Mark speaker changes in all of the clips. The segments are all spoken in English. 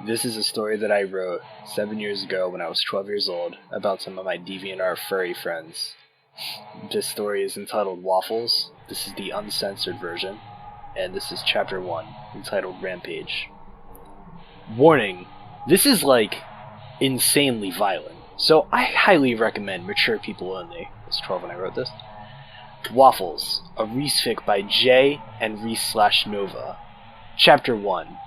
Speaker 1: This is a story that I wrote 7 years ago when I was 12 years old about some of my DeviantArt furry friends. This story is entitled Waffles. This is the uncensored version, and this is chapter 1, entitled Rampage. Warning, this is insanely violent, so I highly recommend mature people only. I was 12 when I wrote this. Waffles, a R-reese fic by J and R-reese/Nova. Chapter 1.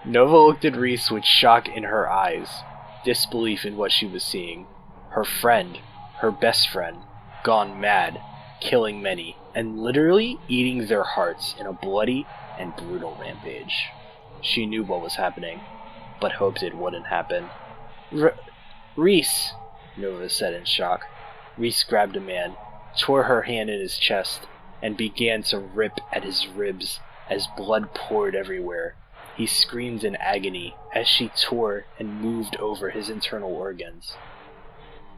Speaker 1: Nova looked at R-reese with shock in her eyes, disbelief in what she was seeing. Her friend, her best friend, gone mad, killing many, and literally eating their hearts in a bloody and brutal rampage. She knew what was happening, but hoped it wouldn't happen. R-reese, Nova said in shock. R-reese grabbed a man, tore her hand in his chest, and began to rip at his ribs as blood poured everywhere. He screamed in agony as she tore and moved over his internal organs.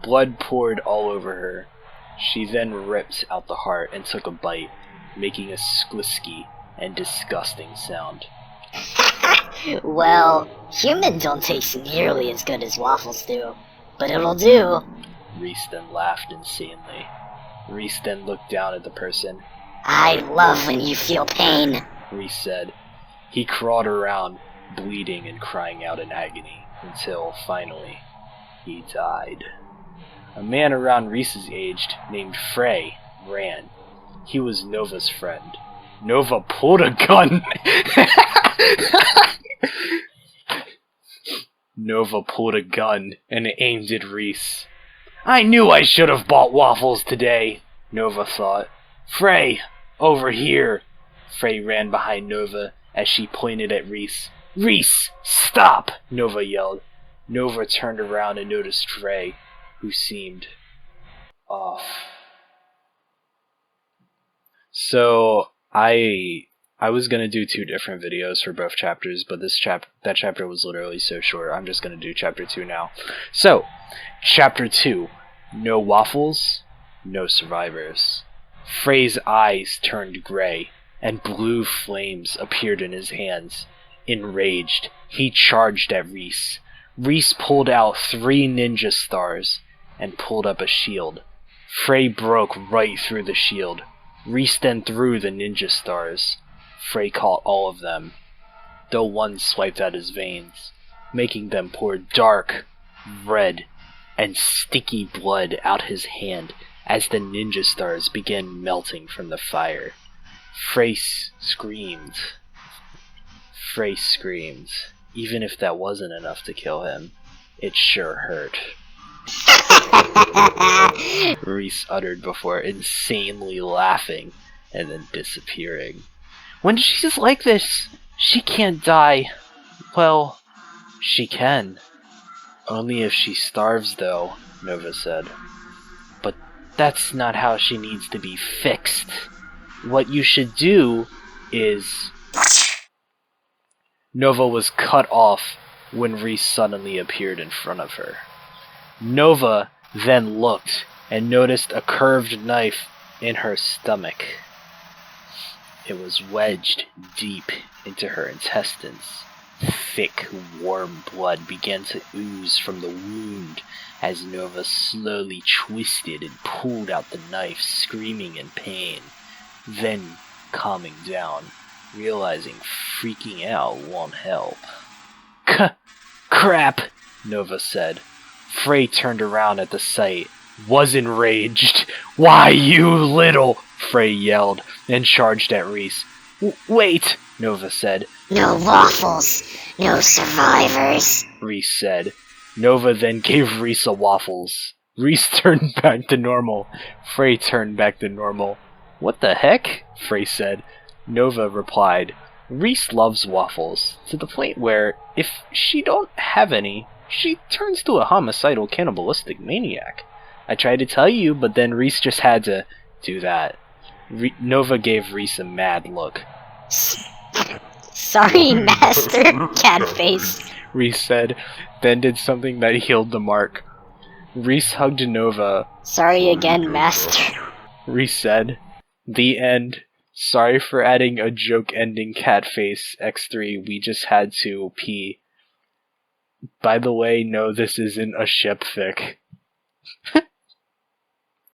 Speaker 1: Blood poured all over her. She then ripped out the heart and took a bite, making a sklisky and disgusting sound.
Speaker 2: Well, humans don't taste nearly as good as waffles do, but it'll do.
Speaker 1: R-reese then laughed insanely. R-reese then looked down at the person.
Speaker 2: I love when you feel pain,
Speaker 1: R-reese said. He crawled around, bleeding and crying out in agony, until, finally, he died. A man around R-reese's age, named Frey, ran. He was Nova's friend. Nova pulled a gun! Nova pulled a gun and aimed at R-reese. I knew I should have bought waffles today, Nova thought. Frey, over here! Frey ran behind Nova as she pointed at R-reese. R-reese, stop! Nova yelled. Nova turned around and noticed Frey, who seemed off. So I was gonna do 2 different videos for both chapters, but that chapter was literally so short. I'm just gonna do chapter 2 now. So, chapter 2. No waffles, no survivors. Frey's eyes turned gray, and blue flames appeared in his hands. Enraged, he charged at R-reese. R-reese pulled out 3 ninja stars and pulled up a shield. Frey broke right through the shield. R-reese then threw the ninja stars. Frey caught all of them, though one swiped out his veins, making them pour dark, red, and sticky blood out his hand as the ninja stars began melting from the fire. Frey screamed. Even if that wasn't enough to kill him, it sure hurt. R-reese uttered before insanely laughing and then disappearing. When she's like this, she can't die. Well, she can. Only if she starves, though, Nova said. But that's not how she needs to be fixed. What you should do is... Nova was cut off when R-reese suddenly appeared in front of her. Nova then looked and noticed a curved knife in her stomach. It was wedged deep into her intestines. Thick, warm blood began to ooze from the wound as Nova slowly twisted and pulled out the knife, screaming in pain. Then, calming down, realizing freaking out won't help. Crap, Nova said. Frey turned around at the sight, was enraged. Why, you little... Frey yelled, and charged at R-reese. Wait, Nova said.
Speaker 2: No waffles, no survivors,
Speaker 1: R-reese said. Nova then gave R-reese a waffles. R-reese turned back to normal. Frey turned back to normal. What the heck? Frey said. Nova replied, R-reese loves waffles, to the point where, if she don't have any, she turns to a homicidal cannibalistic maniac. I tried to tell you, but then R-reese just had to do that. Nova gave R-reese a mad look.
Speaker 2: Sorry, Master Catface,
Speaker 1: R-reese said, then did something that healed the mark. R-reese hugged Nova.
Speaker 2: Sorry again, Master.
Speaker 1: R-reese said, the end. Sorry for adding a joke ending Catface X3, we just had to pee. By the way, no, this isn't a ship fic.